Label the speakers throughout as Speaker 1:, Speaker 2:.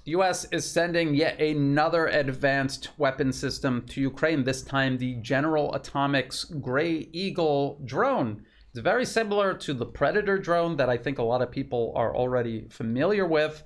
Speaker 1: The US is sending yet another advanced weapon system to Ukraine, this time the General Atomics Gray Eagle drone. It's very similar to the Predator drone that I think a lot of people are already familiar with.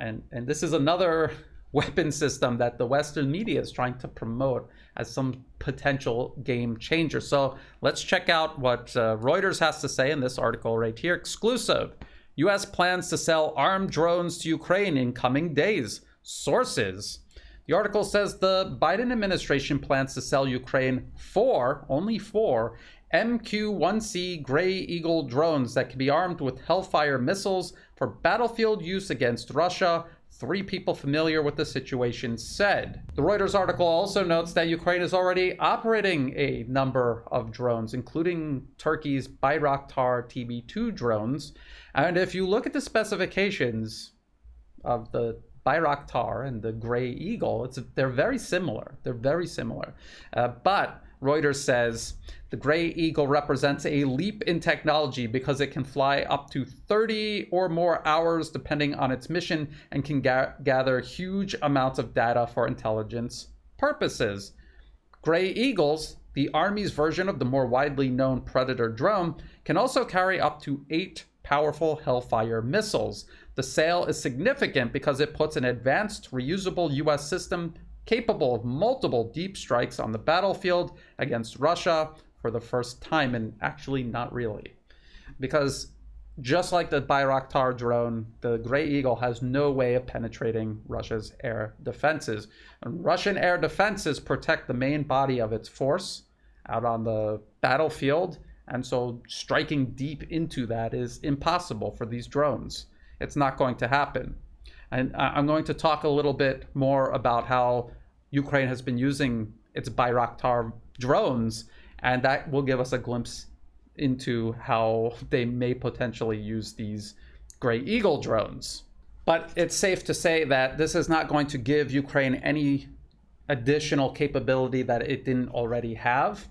Speaker 1: And this is another weapon system that the Western media is trying to promote as some potential game changer. So let's check out what Reuters has to say in this article right here. Exclusive. U.S. plans to sell armed drones to Ukraine in coming days. Sources. The article says the Biden administration plans to sell Ukraine only four, MQ-1C Gray Eagle drones that can be armed with Hellfire missiles for battlefield use against Russia. 3 people familiar with the situation said. The Reuters article also notes that Ukraine is already operating a number of drones, including Turkey's Bayraktar TB2 drones. And if you look at the specifications of the Bayraktar and the Gray Eagle, they're very similar. But Reuters says the Gray Eagle represents a leap in technology because it can fly up to 30 or more hours depending on its mission and can gather huge amounts of data for intelligence purposes. Gray Eagles, the Army's version of the more widely known Predator drone, can also carry up to 8 powerful Hellfire missiles. The sale is significant because it puts an advanced, reusable U.S. system capable of multiple deep strikes on the battlefield against Russia for the first time, and actually not really. Because just like the Bayraktar drone, the Gray Eagle has no way of penetrating Russia's air defenses. And Russian air defenses protect the main body of its force out on the battlefield, and so striking deep into that is impossible for these drones. It's not going to happen. And I'm going to talk a little bit more about how Ukraine has been using its Bayraktar drones, and that will give us a glimpse into how they may potentially use these Gray Eagle drones. But it's safe to say that this is not going to give Ukraine any additional capability that it didn't already have,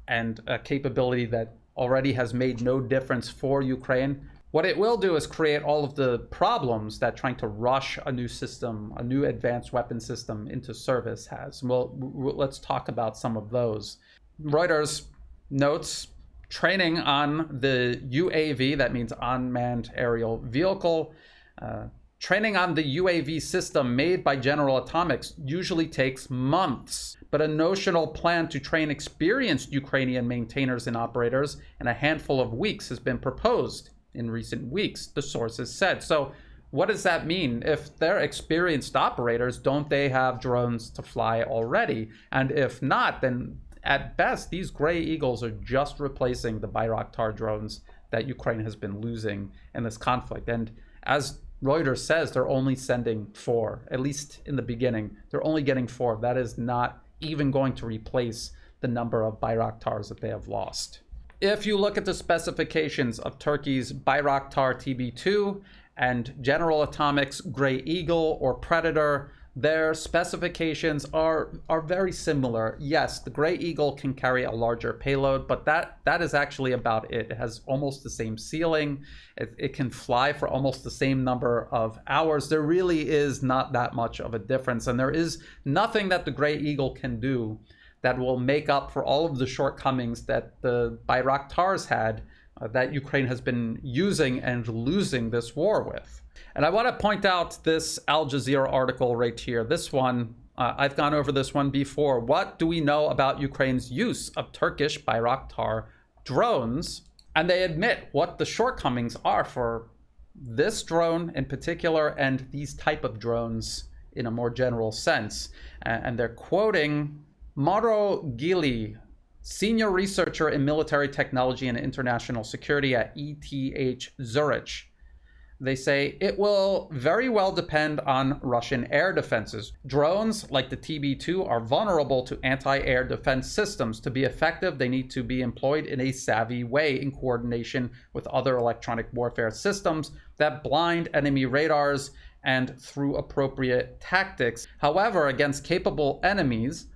Speaker 1: and a capability that already has made no difference for Ukraine. What it will do is create all of the problems that trying to rush a new system, a new advanced weapon system into service has. Well, let's talk about some of those. Reuters notes training on the UAV, that means unmanned aerial vehicle. Training on the UAV system made by General Atomics usually takes months, but a notional plan to train experienced Ukrainian maintainers and operators in a handful of weeks has been proposed in recent weeks, the sources said. So what does that mean? If they're experienced operators, don't they have drones to fly already? And if not, then at best, these Gray Eagles are just replacing the Bayraktar drones that Ukraine has been losing in this conflict. And as Reuters says, they're only sending 4, at least in the beginning. They're only getting 4. That is not even going to replace the number of Bayraktars that they have lost. If you look at the specifications of Turkey's Bayraktar TB2 and General Atomics Gray Eagle or Predator, their specifications are very similar. Yes, the Gray Eagle can carry a larger payload, but that is actually about it. It has almost the same ceiling. It can fly for almost the same number of hours. There really is not that much of a difference, and there is nothing that the Gray Eagle can do that will make up for all of the shortcomings that the Bayraktars had that Ukraine has been using and losing this war with. And I want to point out this Al Jazeera article right here. This one, I've gone over this one before. What do we know about Ukraine's use of Turkish Bayraktar drones? And they admit what the shortcomings are for this drone in particular and these type of drones in a more general sense. And they're quoting Mauro Gili, senior researcher in military technology and international security at ETH Zurich. They say it will very well depend on Russian air defenses. Drones like the TB2 are vulnerable to anti-air defense systems. To be effective, they need to be employed in a savvy way in coordination with other electronic warfare systems that blind enemy radars and through appropriate tactics. However, against capable enemies,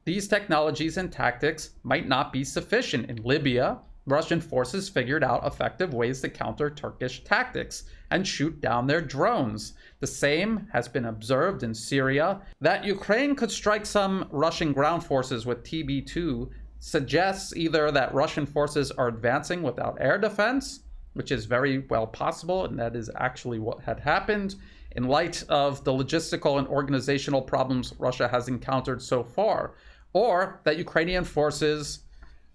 Speaker 1: these technologies and tactics might not be sufficient. In Libya, Russian forces figured out effective ways to counter Turkish tactics and shoot down their drones. The same has been observed in Syria. That Ukraine could strike some Russian ground forces with TB2 suggests either that Russian forces are advancing without air defense, which is very well possible, and that is actually what had happened in light of the logistical and organizational problems Russia has encountered so far, or that Ukrainian forces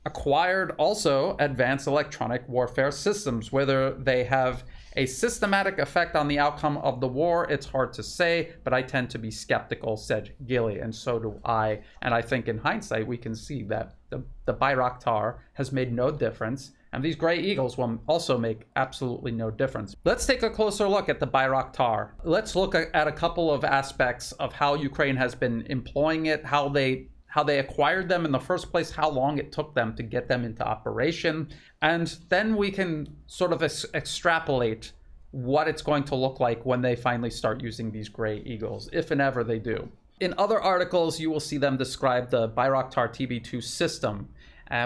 Speaker 1: acquired also advanced electronic warfare systems. Whether they have a systematic effect on the outcome of the war, it's hard to say, but I tend to be skeptical, said Gilly, and so do I. And I think in hindsight, we can see that the Bayraktar has made no difference, and these Gray Eagles will also make absolutely no difference. Let's take a closer look at the Bayraktar. Let's look at a couple of aspects of how Ukraine has been employing it, how they acquired them in the first place, how long it took them to get them into operation, and then we can sort of extrapolate what it's going to look like when they finally start using these Gray Eagles, if and ever they do. In other articles, you will see them describe the Bayraktar TB2 system.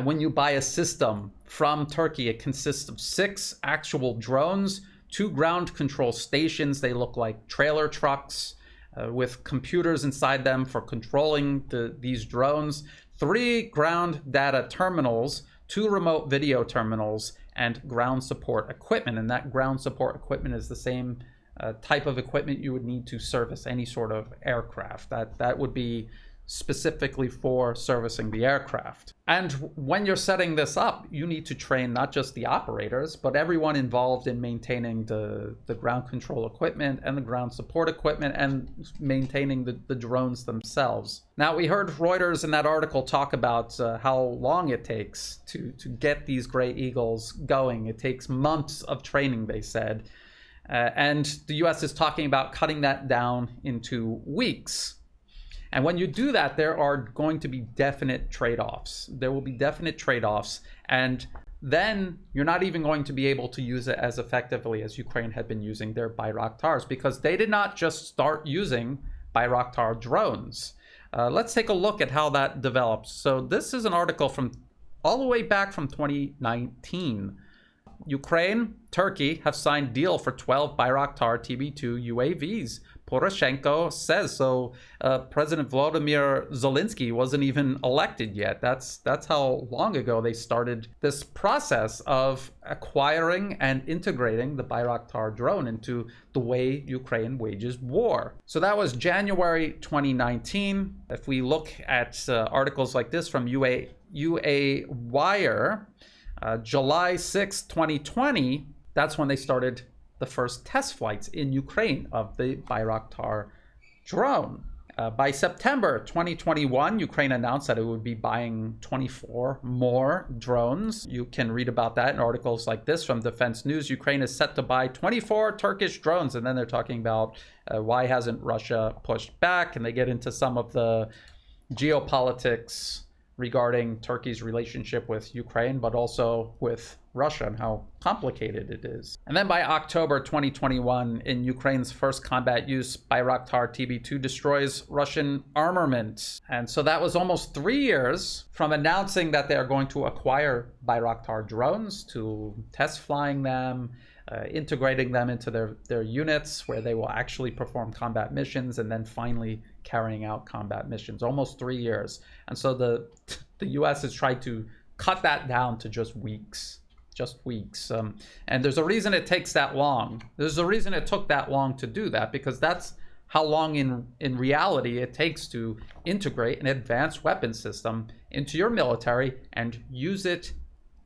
Speaker 1: When you buy a system from Turkey, it consists of 6 actual drones, 2 ground control stations. They look like trailer trucks, with computers inside them for controlling these drones, 3 ground data terminals, 2 remote video terminals, and ground support equipment. And that ground support equipment is the same type of equipment you would need to service any sort of aircraft. That would be specifically for servicing the aircraft. And when you're setting this up, you need to train not just the operators, but everyone involved in maintaining the ground control equipment and the ground support equipment and maintaining the drones themselves. Now, we heard Reuters in that article talk about how long it takes to get these Gray Eagles going. It takes months of training, they said. And the US is talking about cutting that down into weeks. And when you do that, there are going to be definite trade-offs. There will be definite trade-offs. And then you're not even going to be able to use it as effectively as Ukraine had been using their Bayraktars, because they did not just start using Bayraktar drones. Let's take a look at how that develops. So this is an article from all the way back from 2019. Ukraine, Turkey have signed deal for 12 Bayraktar TB2 UAVs. Poroshenko says so. President Volodymyr Zelensky wasn't even elected yet. That's how long ago they started this process of acquiring and integrating the Bayraktar drone into the way Ukraine wages war. So that was January 2019. If we look at articles like this from UA Wire, July 6, 2020, that's when they started the first test flights in Ukraine of the Bayraktar drone. By September 2021, Ukraine announced that it would be buying 24 more drones. You can read about that in articles like this from Defense News. Ukraine is set to buy 24 Turkish drones, and then they're talking about why hasn't Russia pushed back, and they get into some of the geopolitics regarding Turkey's relationship with Ukraine, but also with Russia and how complicated it is. And then by October 2021, in Ukraine's first combat use, Bayraktar TB2 destroys Russian armament. And so that was almost 3 years from announcing that they are going to acquire Bayraktar drones to test flying them, integrating them into their units where they will actually perform combat missions, and then finally carrying out combat missions. Almost 3 years. And so the US has tried to cut that down to just weeks. And there's a reason it takes that long. There's a reason it took that long to do that, because that's how long in reality it takes to integrate an advanced weapon system into your military and use it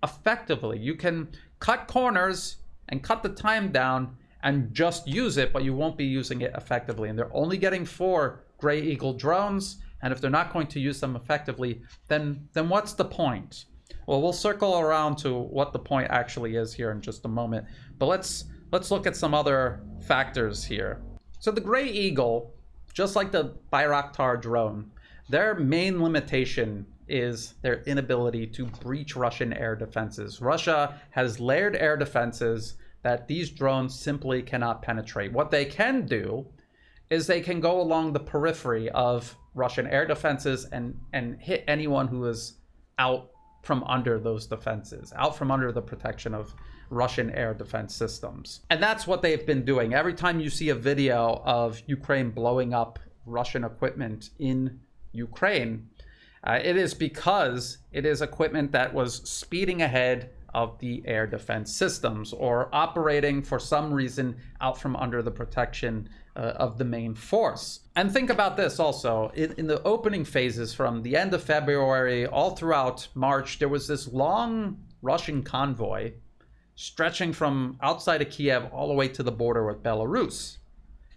Speaker 1: effectively. You can cut corners and cut the time down and just use it, but you won't be using it effectively. And they're only getting 4 Gray Eagle drones, and if they're not going to use them effectively, then what's the point? Well, we'll circle around to what the point actually is here in just a moment, but let's look at some other factors here. So the Gray Eagle, just like the Bayraktar drone, their main limitation is their inability to breach Russian air defenses. Russia has layered air defenses that these drones simply cannot penetrate. What they can do is they can go along the periphery of Russian air defenses and hit anyone who is out from under those defenses, out from under the protection of Russian air defense systems. And that's what they've been doing. Every time you see a video of Ukraine blowing up Russian equipment in Ukraine, it is because it is equipment that was speeding ahead of the air defense systems or operating for some reason out from under the protection of the main force. And think about this also. In the opening phases from the end of February all throughout March, there was this long Russian convoy stretching from outside of Kiev all the way to the border with Belarus.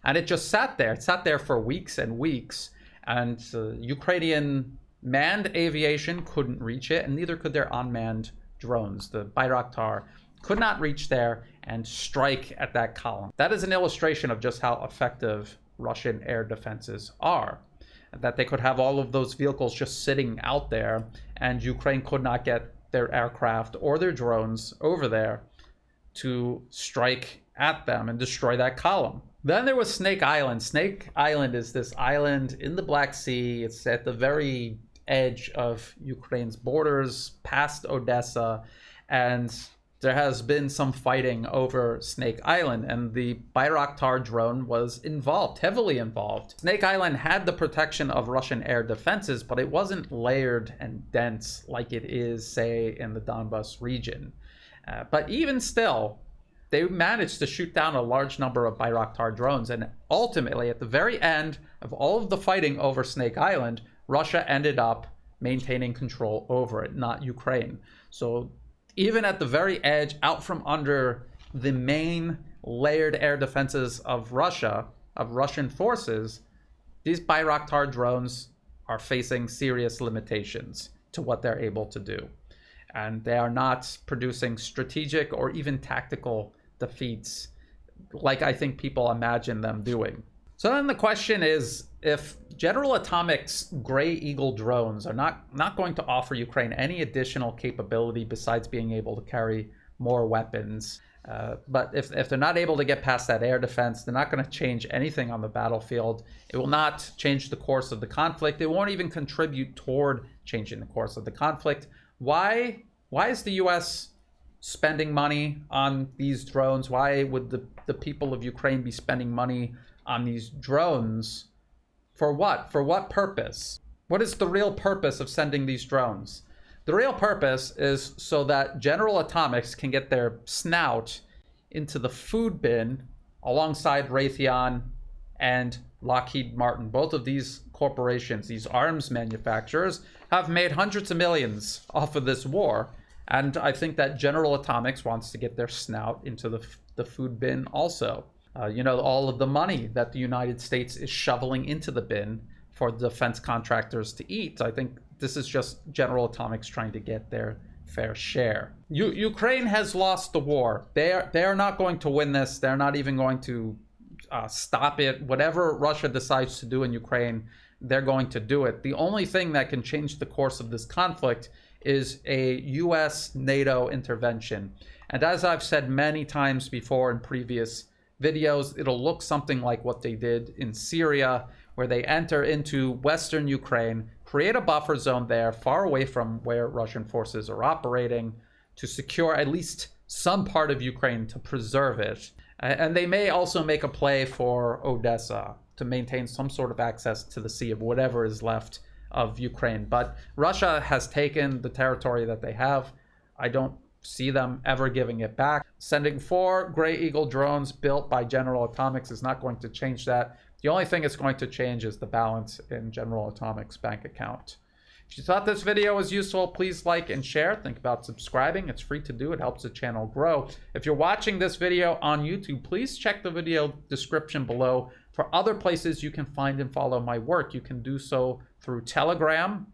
Speaker 1: And it just sat there. It sat there for weeks and weeks. And Ukrainian manned aviation couldn't reach it, and neither could their unmanned drones. The Bayraktar could not reach there and strike at that column. That is an illustration of just how effective Russian air defenses are. That they could have all of those vehicles just sitting out there, and Ukraine could not get their aircraft or their drones over there to strike at them and destroy that column. Then there was Snake Island. Snake Island is this island in the Black Sea. It's at the very edge of Ukraine's borders, past Odessa, and there has been some fighting over Snake Island, and the Bayraktar drone was involved, heavily involved. Snake Island had the protection of Russian air defenses, but it wasn't layered and dense like it is, say, in the Donbas region. But even still, they managed to shoot down a large number of Bayraktar drones, and ultimately, at the very end of all of the fighting over Snake Island, Russia ended up maintaining control over it, not Ukraine. So even at the very edge, out from under the main layered air defenses of Russia, of Russian forces, these Bayraktar drones are facing serious limitations to what they're able to do. And they are not producing strategic or even tactical defeats like I think people imagine them doing. So then the question is, if General Atomics Gray Eagle drones are not going to offer Ukraine any additional capability besides being able to carry more weapons, but if they're not able to get past that air defense, they're not going to change anything on the battlefield. It will not change the course of the conflict. It won't even contribute toward changing the course of the conflict. Why is the U.S. spending money on these drones? Why would the people of Ukraine be spending money on these drones? For what? For what purpose? What is the real purpose of sending these drones? The real purpose is so that General Atomics can get their snout into the food bin alongside Raytheon and Lockheed Martin. Both of these corporations, these arms manufacturers, have made hundreds of millions off of this war. And I think that General Atomics wants to get their snout into the food bin also. All of the money that the United States is shoveling into the bin for the defense contractors to eat. I think this is just General Atomics trying to get their fair share. Ukraine has lost the war. They are not going to win this. They're not even going to stop it. Whatever Russia decides to do in Ukraine, they're going to do it. The only thing that can change the course of this conflict is a US NATO intervention. And as I've said many times before in previous videos, it'll look something like what they did in Syria, where they enter into Western Ukraine, create a buffer zone there far away from where Russian forces are operating to secure at least some part of Ukraine, to preserve it. And they may also make a play for Odessa to maintain some sort of access to the sea of whatever is left of Ukraine. But Russia has taken the territory that they have. I don't see them ever giving it back. Sending 4 Gray Eagle drones built by General Atomics is not going to change that. The only thing it's going to change is the balance in General Atomics' bank account. If you thought this video was useful, please like and share. Think about subscribing. It's free to do. It helps the channel grow. If you're watching this video on YouTube, please check the video description below for other places you can find and follow my work. You can do so through Telegram,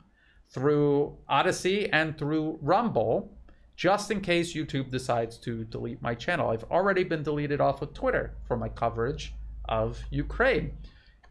Speaker 1: through Odyssey, and through Rumble, just in case YouTube decides to delete my channel. I've already been deleted off of Twitter for my coverage of Ukraine.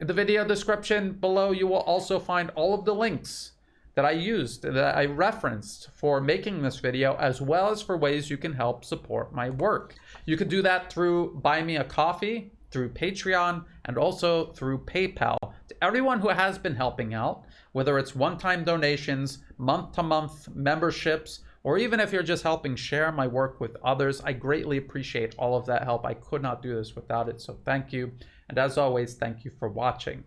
Speaker 1: In the video description below, you will also find all of the links that I used, that I referenced for making this video, as well as for ways you can help support my work. You could do that through Buy Me a Coffee, through Patreon, and also through PayPal. everyone who has been helping out, whether it's one-time donations, month-to-month memberships, or even if you're just helping share my work with others. I greatly appreciate all of that help. I could not do this without it, so thank you. And as always, thank you for watching.